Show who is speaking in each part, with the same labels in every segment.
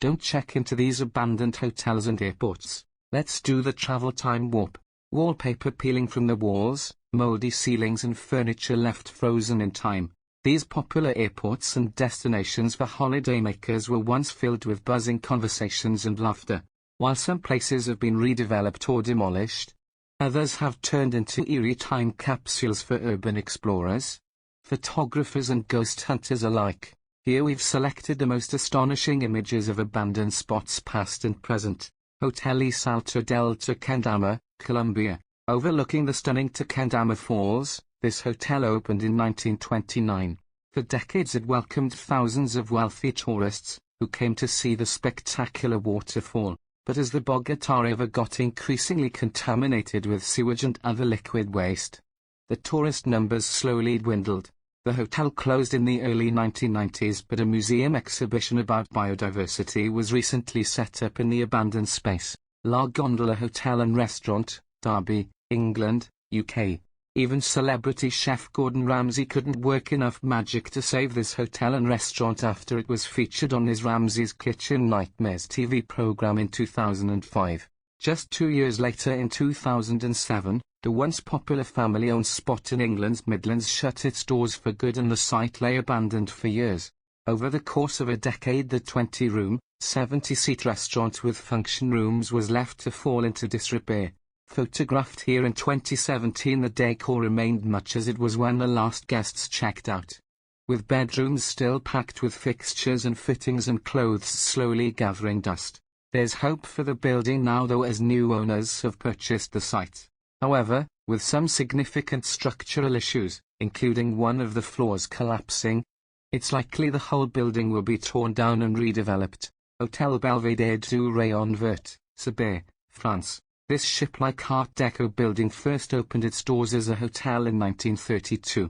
Speaker 1: Don't check into these abandoned hotels and airports. Let's do the travel time warp. Wallpaper peeling from the walls, moldy ceilings and furniture left frozen in time. These popular airports and destinations for holidaymakers were once filled with buzzing conversations and laughter. While some places have been redeveloped or demolished, others have turned into eerie time capsules for urban explorers, photographers and ghost hunters alike. Here we've selected the most astonishing images of abandoned spots past and present. Hotel y Salto del Tequendama, Colombia. Overlooking the stunning Tequendama Falls, this hotel opened in 1929. For decades it welcomed thousands of wealthy tourists, who came to see the spectacular waterfall. But as the Bogotá River got increasingly contaminated with sewage and other liquid waste, the tourist numbers slowly dwindled. The hotel closed in the early 1990s, but a museum exhibition about biodiversity was recently set up in the abandoned space. La Gondola Hotel and Restaurant, Derby, England, UK. Even celebrity chef Gordon Ramsay couldn't work enough magic to save this hotel and restaurant after it was featured on his Ramsay's Kitchen Nightmares TV program in 2005. Just 2 years later in 2007, the once popular family-owned spot in England's Midlands shut its doors for good and the site lay abandoned for years. Over the course of a decade the 20-room, 70-seat restaurant with function rooms was left to fall into disrepair. Photographed here in 2017, the decor remained much as it was when the last guests checked out, with bedrooms still packed with fixtures and fittings and clothes slowly gathering dust. There's hope for the building now though, as new owners have purchased the site. However, with some significant structural issues, including one of the floors collapsing, it's likely the whole building will be torn down and redeveloped. Hotel Belvédère du Rayon Vert, Sibé, France. This ship-like Art Deco building first opened its doors as a hotel in 1932.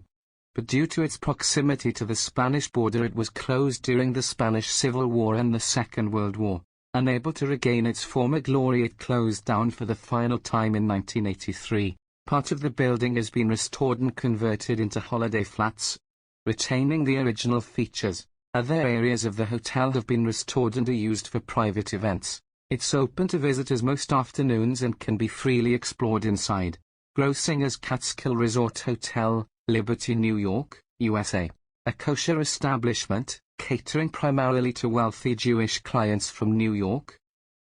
Speaker 1: But due to its proximity to the Spanish border it was closed during the Spanish Civil War and the Second World War. Unable to regain its former glory, it closed down for the final time in 1983. Part of the building has been restored and converted into holiday flats, retaining the original features. Other areas of the hotel have been restored and are used for private events. It's open to visitors most afternoons and can be freely explored inside. Grossinger's Catskill Resort Hotel, Liberty, New York, USA. A kosher establishment, catering primarily to wealthy Jewish clients from New York.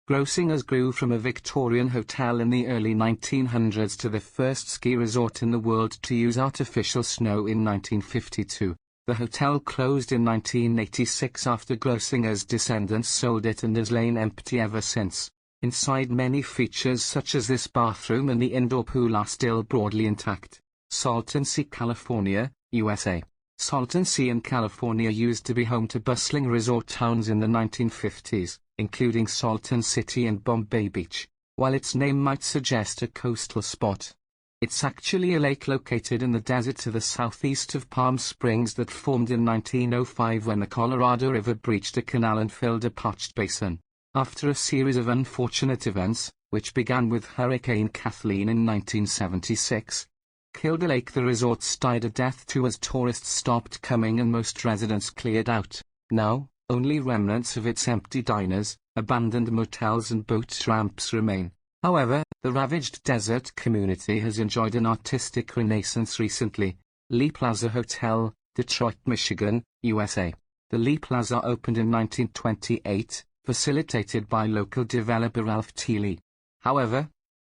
Speaker 1: Grossinger's grew from a Victorian hotel in the early 1900s to the first ski resort in the world to use artificial snow in 1952. The hotel closed in 1986 after Grossinger's descendants sold it and has lain empty ever since. Inside, many features such as this bathroom and the indoor pool are still broadly intact. Salton Sea, California, USA. Salton Sea in California used to be home to bustling resort towns in the 1950s, including Salton City and Bombay Beach. While its name might suggest a coastal spot, it's actually a lake located in the desert to the southeast of Palm Springs that formed in 1905 when the Colorado River breached a canal and filled a parched basin. After a series of unfortunate events, which began with Hurricane Kathleen in 1976, killed a lake the resorts died a death to as tourists stopped coming and most residents cleared out. Now, only remnants of its empty diners, abandoned motels and boat ramps remain. However, the ravaged desert community has enjoyed an artistic renaissance recently. Lee Plaza Hotel, Detroit, Michigan, USA. The Lee Plaza opened in 1928, facilitated by local developer Ralph T. Lee. However,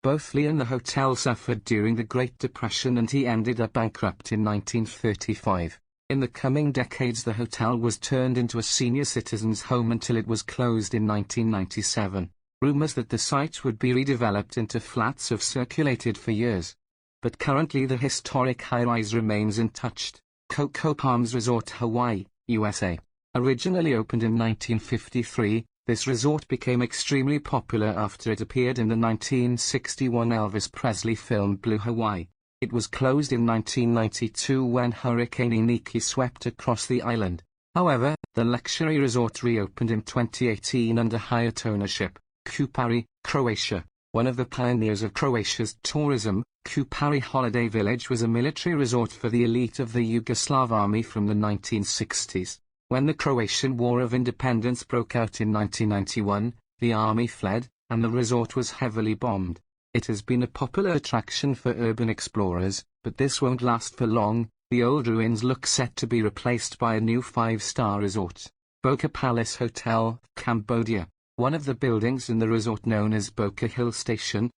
Speaker 1: both Lee and the hotel suffered during the Great Depression and he ended up bankrupt in 1935. In the coming decades the hotel was turned into a senior citizens' home until it was closed in 1997. Rumors that the site would be redeveloped into flats have circulated for years. But currently the historic high-rise remains untouched. Coco Palms Resort, Hawaii, USA. Originally opened in 1953, this resort became extremely popular after it appeared in the 1961 Elvis Presley film Blue Hawaii. It was closed in 1992 when Hurricane Iniki swept across the island. However, the luxury resort reopened in 2018 under Hyatt ownership. Kupari, Croatia. One of the pioneers of Croatia's tourism, Kupari Holiday Village was a military resort for the elite of the Yugoslav army from the 1960s. When the Croatian War of Independence broke out in 1991, the army fled, and the resort was heavily bombed. It has been a popular attraction for urban explorers, but this won't last for long. The old ruins look set to be replaced by a new 5-star resort. Boca Palace Hotel, Cambodia. One of the buildings in the resort known as Boca Hill Station.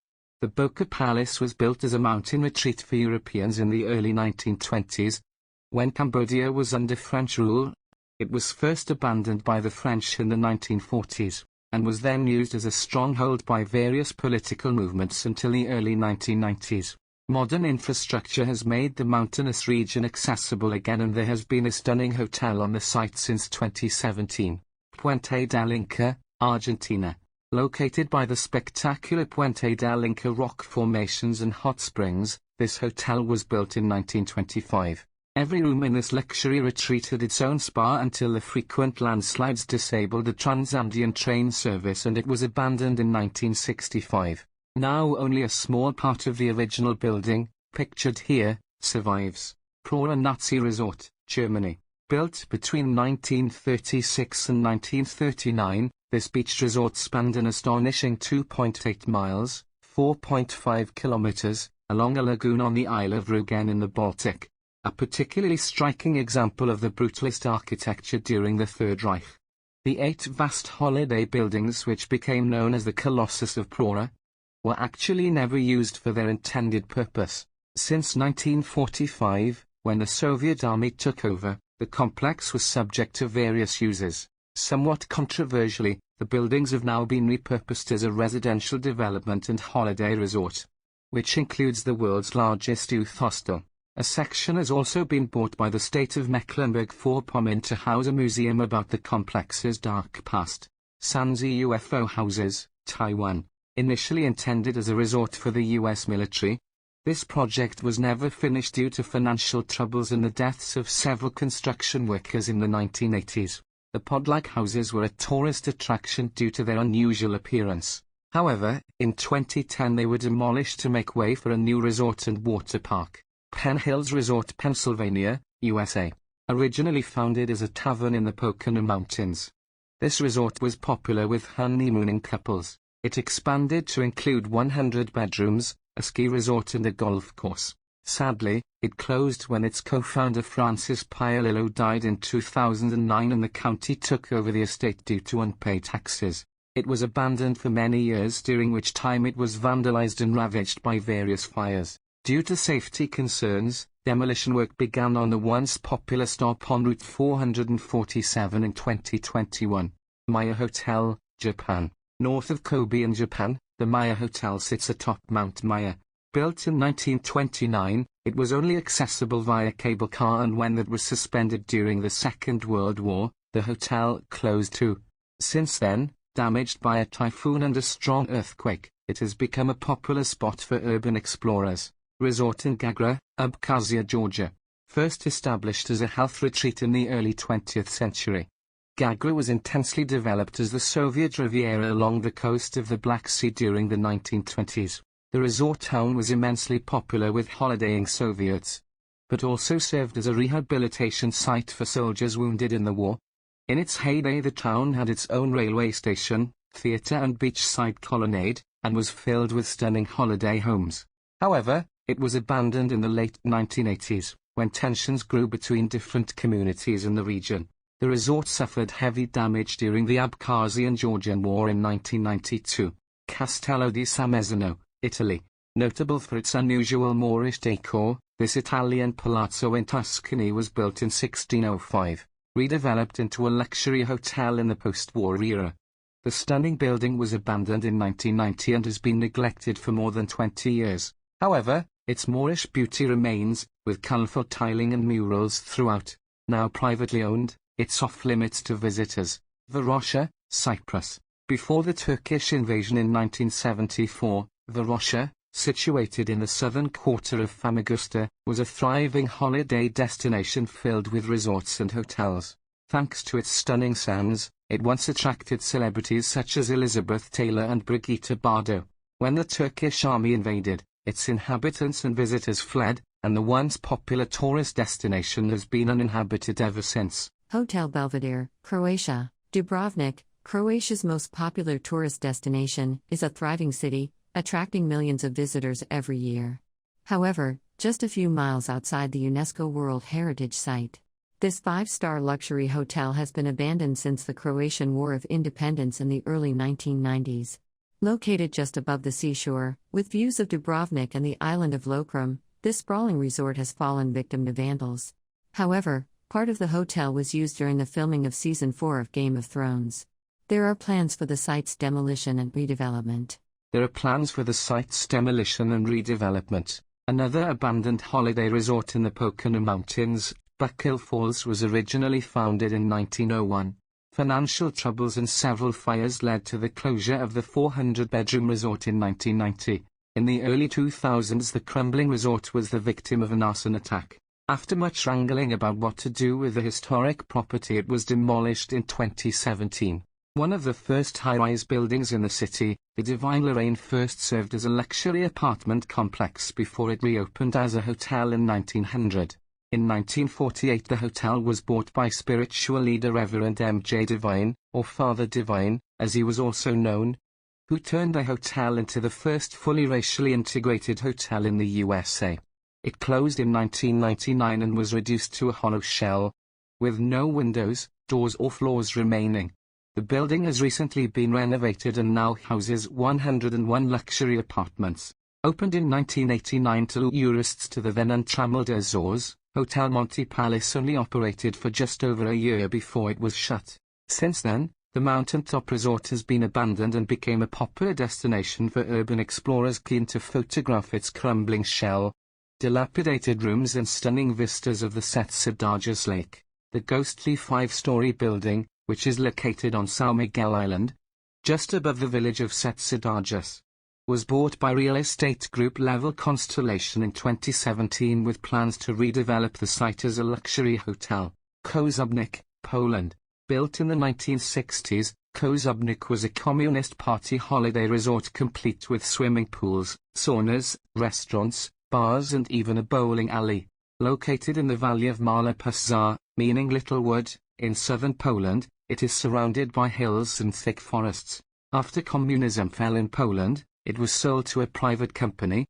Speaker 1: The Boca Palace was built as a mountain retreat for Europeans in the early 1920s. When Cambodia was under French rule, it was first abandoned by the French in the 1940s, and was then used as a stronghold by various political movements until the early 1990s. Modern infrastructure has made the mountainous region accessible again, and there has been a stunning hotel on the site since 2017. Puente del Inca, Argentina. Located by the spectacular Puente del Inca rock formations and hot springs, this hotel was built in 1925. Every room in this luxury retreat had its own spa until the frequent landslides disabled the Transandean train service, and it was abandoned in 1965. Now only a small part of the original building, pictured here, survives. Prora Nazi Resort, Germany. Built between 1936 and 1939, this beach resort spanned an astonishing 2.8 miles, 4.5 kilometers, along a lagoon on the Isle of Rügen in the Baltic. A particularly striking example of the brutalist architecture during the Third Reich. The 8 vast holiday buildings, which became known as the Colossus of Prora, were actually never used for their intended purpose. Since 1945, when the Soviet army took over, the complex was subject to various uses. Somewhat controversially, the buildings have now been repurposed as a residential development and holiday resort, which includes the world's largest youth hostel. A section has also been bought by the state of Mecklenburg-Vorpommern to house a museum about the complex's dark past. Sansi UFO Houses, Taiwan. Initially intended as a resort for the US military, this project was never finished due to financial troubles and the deaths of several construction workers in the 1980s. The pod-like houses were a tourist attraction due to their unusual appearance. However, in 2010 they were demolished to make way for a new resort and water park. Penn Hills Resort, Pennsylvania, USA. Originally founded as a tavern in the Pocono Mountains, this resort was popular with honeymooning couples. It expanded to include 100 bedrooms, a ski resort and a golf course. Sadly, it closed when its co-founder Francis Pialillo died in 2009 and the county took over the estate due to unpaid taxes. It was abandoned for many years, during which time it was vandalized and ravaged by various fires. Due to safety concerns, demolition work began on the once popular stop on Route 447 in 2021. Maya Hotel, Japan. North of Kobe in Japan, the Maya Hotel sits atop Mount Maya. Built in 1929, it was only accessible via cable car, and when that was suspended during the Second World War, the hotel closed too. Since then, damaged by a typhoon and a strong earthquake, it has become a popular spot for urban explorers. Resort in Gagra, Abkhazia, Georgia. First established as a health retreat in the early 20th century. Gagra was intensely developed as the Soviet Riviera along the coast of the Black Sea during the 1920s. The resort town was immensely popular with holidaying Soviets, but also served as a rehabilitation site for soldiers wounded in the war. In its heyday, the town had its own railway station, theatre and beachside colonnade, and was filled with stunning holiday homes. However, it was abandoned in the late 1980s, when tensions grew between different communities in the region. The resort suffered heavy damage during the Abkhazian-Georgian War in 1992. Castello di Samezzano, Italy. Notable for its unusual Moorish decor, this Italian palazzo in Tuscany was built in 1605, redeveloped into a luxury hotel in the post-war era. The stunning building was abandoned in 1990 and has been neglected for more than 20 years. However, its Moorish beauty remains, with colourful tiling and murals throughout. Now privately owned, it's off-limits to visitors. Varosha, Cyprus. Before the Turkish invasion in 1974, Varosha, situated in the southern quarter of Famagusta, was a thriving holiday destination filled with resorts and hotels. Thanks to its stunning sands, it once attracted celebrities such as Elizabeth Taylor and Brigitte Bardot. When the Turkish army invaded, its inhabitants and visitors fled, and the once popular tourist destination has been uninhabited ever since.
Speaker 2: Hotel Belvedere, Croatia. Dubrovnik, Croatia's most popular tourist destination, is a thriving city, attracting millions of visitors every year. However, just a few miles outside the UNESCO World Heritage Site. This five-star luxury hotel has been abandoned since the Croatian War of Independence in the early 1990s. Located just above the seashore, with views of Dubrovnik and the island of Lokrum, this sprawling resort has fallen victim to vandals. However, part of the hotel was used during the filming of Season 4 of Game of Thrones. There are plans for the site's demolition and redevelopment.
Speaker 1: Another abandoned holiday resort in the Pocono Mountains, Buckhill Falls, was originally founded in 1901. Financial troubles and several fires led to the closure of the 400-bedroom resort in 1990. In the early 2000s, the crumbling resort was the victim of an arson attack. After much wrangling about what to do with the historic property, it was demolished in 2017. One of the first high-rise buildings in the city, the Divine Lorraine, first served as a luxury apartment complex before it reopened as a hotel in 1900. In 1948, the hotel was bought by spiritual leader Reverend M.J. Divine, or Father Divine, as he was also known, who turned the hotel into the first fully racially integrated hotel in the USA. It closed in 1999 and was reduced to a hollow shell, with no windows, doors or floors remaining. The building has recently been renovated and now houses 101 luxury apartments. Opened in 1989 to lure tourists to the then untrammeled Azores, Hotel Monte Palace only operated for just over a year before it was shut. Since then, the mountaintop resort has been abandoned and became a popular destination for urban explorers keen to photograph its crumbling shell, dilapidated rooms and stunning vistas of the Setsadarjas Lake. The ghostly five-story building, which is located on São Miguel Island, just above the village of Setsadarjas, was bought by real estate group Level Constellation in 2017 with plans to redevelop the site as a luxury hotel. Kozubnik, Poland. Built in the 1960s, Kozubnik was a Communist Party holiday resort complete with swimming pools, saunas, restaurants, bars and even a bowling alley. Located in the valley of Mala Puszcza, meaning Little Wood, in southern Poland, it is surrounded by hills and thick forests. After communism fell in Poland, it was sold to a private company,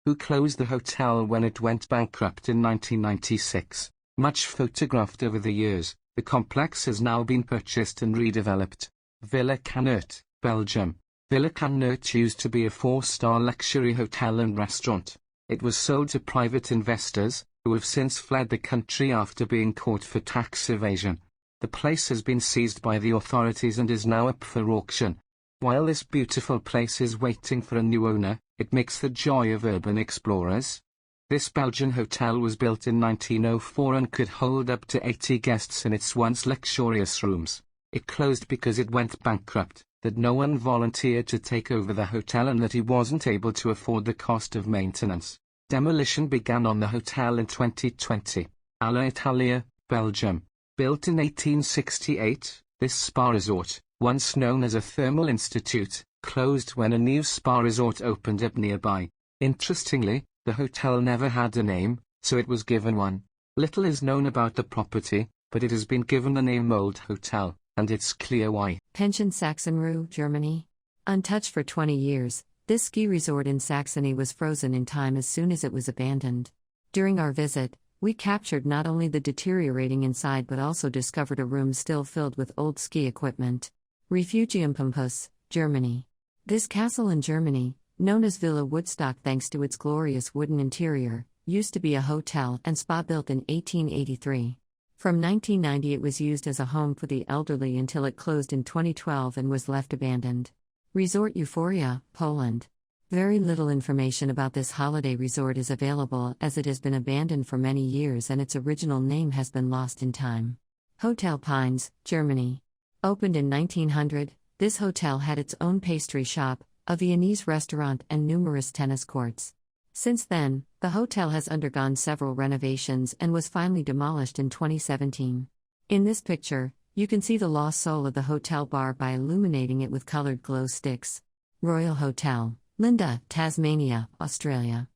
Speaker 1: who closed the hotel when it went bankrupt in 1996. Much photographed over the years, the complex has now been purchased and redeveloped. Villa Canert, Belgium. Villa Canert used to be a 4-star luxury hotel and restaurant. It was sold to private investors, who have since fled the country after being caught for tax evasion. The place has been seized by the authorities and is now up for auction. While this beautiful place is waiting for a new owner, it makes the joy of urban explorers. This Belgian hotel was built in 1904 and could hold up to 80 guests in its once luxurious rooms. It closed because it went bankrupt, that no one volunteered to take over the hotel and that he wasn't able to afford the cost of maintenance. Demolition began on the hotel in 2020. Alla Italia, Belgium. Built in 1868, this spa resort, once known as a thermal institute, closed when a new spa resort opened up nearby. Interestingly, the hotel never had a name, so it was given one. Little is known about the property, but it has been given the name Old Hotel, and it's clear why.
Speaker 2: Pension Sachsenruhe, Germany. Untouched for 20 years, this ski resort in Saxony was frozen in time as soon as it was abandoned. During our visit, we captured not only the deteriorating inside but also discovered a room still filled with old ski equipment. Refugium Pampus, Germany. This castle in Germany, known as Villa Woodstock thanks to its glorious wooden interior, used to be a hotel and spa built in 1883. From 1990 it was used as a home for the elderly until it closed in 2012 and was left abandoned. Resort Euphoria, Poland. Very little information about this holiday resort is available as it has been abandoned for many years and its original name has been lost in time. Hotel Pines, Germany. Opened in 1900, this hotel had its own pastry shop, a Viennese restaurant and numerous tennis courts. Since then, the hotel has undergone several renovations and was finally demolished in 2017. In this picture, you can see the lost soul of the hotel bar by illuminating it with colored glow sticks. Royal Hotel, Linda, Tasmania, Australia.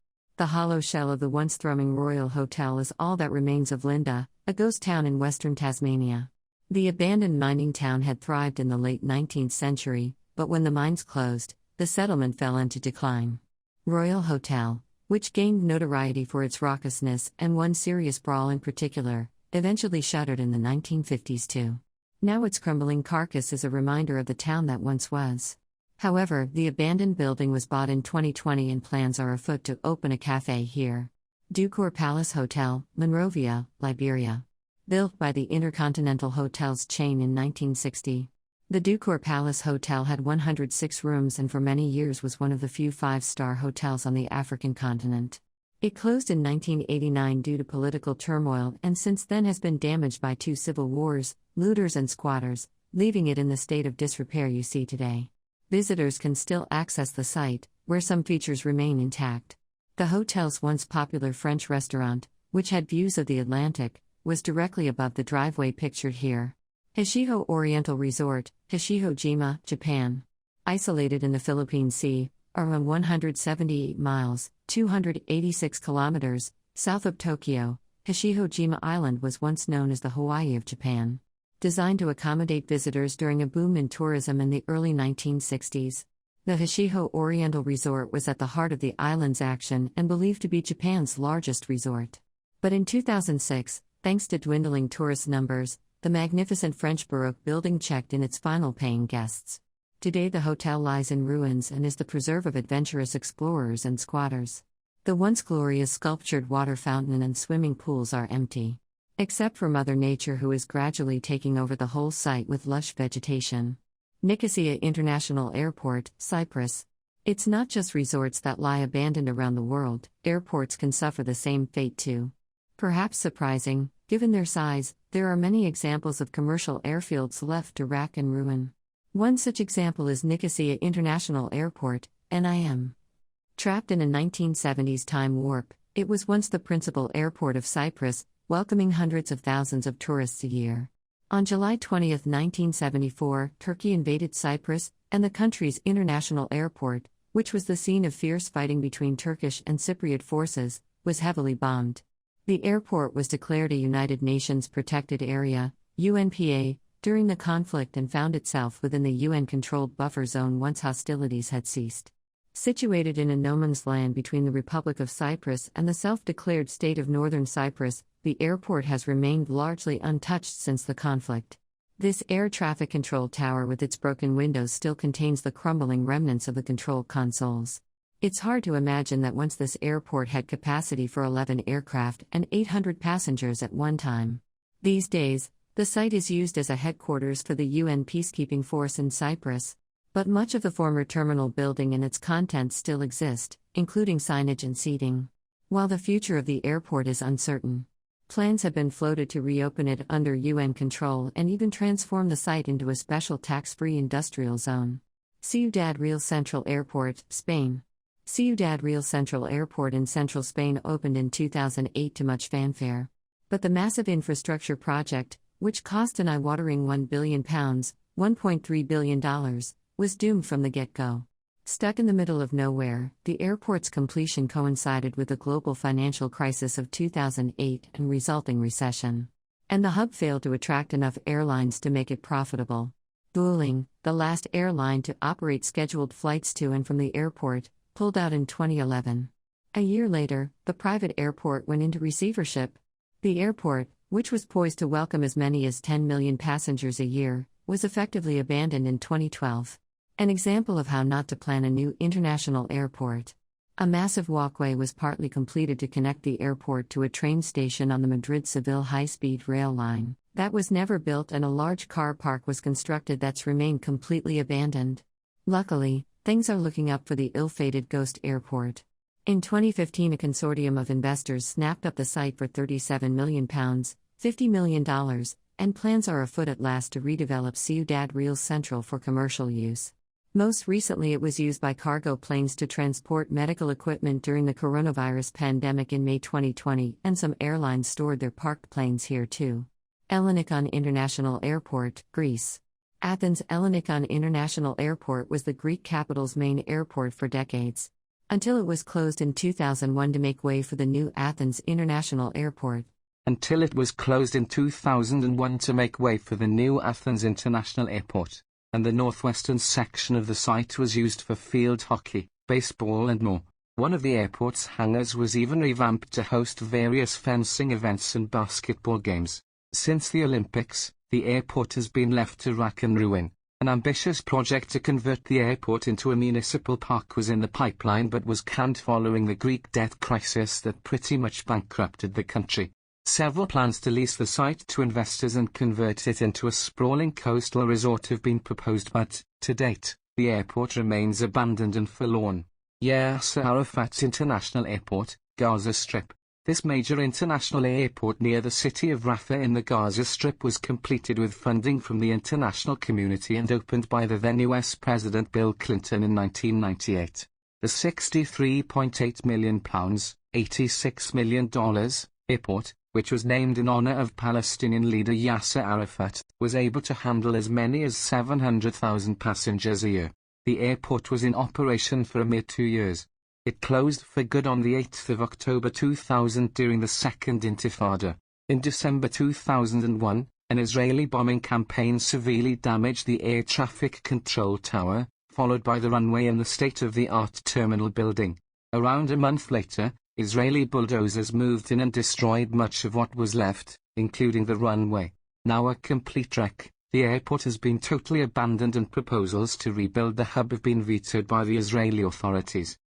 Speaker 2: The hollow shell of the once thriving Royal Hotel is all that remains of Linda, a ghost town in western Tasmania. The abandoned mining town had thrived in the late 19th century, but when the mines closed, the settlement fell into decline. Royal Hotel, which gained notoriety for its raucousness and one serious brawl in particular, eventually shuttered in the 1950s too. Now its crumbling carcass is a reminder of the town that once was. However, the abandoned building was bought in 2020 and plans are afoot to open a cafe here. Ducor Palace Hotel, Monrovia, Liberia. Built by the Intercontinental Hotels chain in 1960. The Ducor Palace Hotel had 106 rooms and for many years was one of the few five-star hotels on the African continent. It closed in 1989 due to political turmoil and since then has been damaged by 2 civil wars, looters and squatters, leaving it in the state of disrepair you see today. Visitors can still access the site, where some features remain intact. The hotel's once popular French restaurant, which had views of the Atlantic, was directly above the driveway pictured here. Hishiho Oriental Resort, Hishiho-jima, Japan. Isolated in the Philippine Sea, around 178 miles, 286 kilometers, south of Tokyo, Hishiho-jima Island was once known as the Hawaii of Japan. Designed to accommodate visitors during a boom in tourism in the early 1960s. The Hishiho Oriental Resort was at the heart of the island's action and believed to be Japan's largest resort. But in 2006, thanks to dwindling tourist numbers, the magnificent French Baroque building checked in its final paying guests. Today the hotel lies in ruins and is the preserve of adventurous explorers and squatters. The once glorious sculptured water fountain and swimming pools are empty. Except for Mother Nature, who is gradually taking over the whole site with lush vegetation. Nicosia International Airport, Cyprus. It's not just resorts that lie abandoned around the world, airports can suffer the same fate too. Perhaps surprising, given their size, there are many examples of commercial airfields left to rack and ruin. One such example is Nicosia International Airport, NIM. Trapped in a 1970s time warp, it was once the principal airport of Cyprus, welcoming hundreds of thousands of tourists a year. On July 20, 1974, Turkey invaded Cyprus, and the country's international airport, which was the scene of fierce fighting between Turkish and Cypriot forces, was heavily bombed. The airport was declared a United Nations Protected Area, UNPA, during the conflict and found itself within the UN-controlled buffer zone once hostilities had ceased. Situated in a no man's land between the Republic of Cyprus and the self-declared state of Northern Cyprus, the airport has remained largely untouched since the conflict. This air traffic control tower with its broken windows still contains the crumbling remnants of the control consoles. It's hard to imagine that once this airport had capacity for 11 aircraft and 800 passengers at one time. These days, the site is used as a headquarters for the UN peacekeeping force in Cyprus. But much of the former terminal building and its contents still exist, including signage and seating. While the future of the airport is uncertain, plans have been floated to reopen it under UN control and even transform the site into a special tax-free industrial zone. Ciudad Real Central Airport, Spain. Ciudad Real Central Airport in central Spain opened in 2008 to much fanfare. But the massive infrastructure project, which cost an eye-watering £1 billion, $1.3 billion, was doomed from the get-go. Stuck in the middle of nowhere, the airport's completion coincided with the global financial crisis of 2008 and resulting recession. And the hub failed to attract enough airlines to make it profitable. Vueling, the last airline to operate scheduled flights to and from the airport, pulled out in 2011. A year later, the private airport went into receivership. The airport, which was poised to welcome as many as 10 million passengers a year, was effectively abandoned in 2012. An example of how not to plan a new international airport. A massive walkway was partly completed to connect the airport to a train station on the Madrid-Seville high-speed rail line. That was never built, and a large car park was constructed that's remained completely abandoned. Luckily, things are looking up for the ill-fated ghost airport. In 2015, a consortium of investors snapped up the site for £37 million, $50 million, and plans are afoot at last to redevelop Ciudad Real Central for commercial use. Most recently, it was used by cargo planes to transport medical equipment during the coronavirus pandemic in May 2020, and some airlines stored their parked planes here too. Ellinikon International Airport, Greece. Athens Ellinikon International Airport was the Greek capital's main airport for decades. until it was closed in 2001 to make way for the new Athens International Airport.
Speaker 1: Until it was closed in 2001 to make way for the new Athens International Airport, and the northwestern section of the site was used for field hockey, baseball and more. One of the airport's hangars was even revamped to host various fencing events and basketball games. Since the Olympics, the airport has been left to rack and ruin. An ambitious project to convert the airport into a municipal park was in the pipeline but was canned following the Greek debt crisis that pretty much bankrupted the country. Several plans to lease the site to investors and convert it into a sprawling coastal resort have been proposed but, to date, the airport remains abandoned and forlorn. Yasser Arafat International Airport, Gaza Strip. This major international airport near the city of Rafah in the Gaza Strip was completed with funding from the international community and opened by the then US President Bill Clinton in 1998. The £63.8 million, $86 million, airport, which was named in honor of Palestinian leader Yasser Arafat, was able to handle as many as 700,000 passengers a year. The airport was in operation for a mere 2 years. It closed for good on the 8th of October 2000 during the Second Intifada. In December 2001, an Israeli bombing campaign severely damaged the air traffic control tower, followed by the runway and the state-of-the-art terminal building. Around a month later, Israeli bulldozers moved in and destroyed much of what was left, including the runway. Now a complete wreck, the airport has been totally abandoned and proposals to rebuild the hub have been vetoed by the Israeli authorities.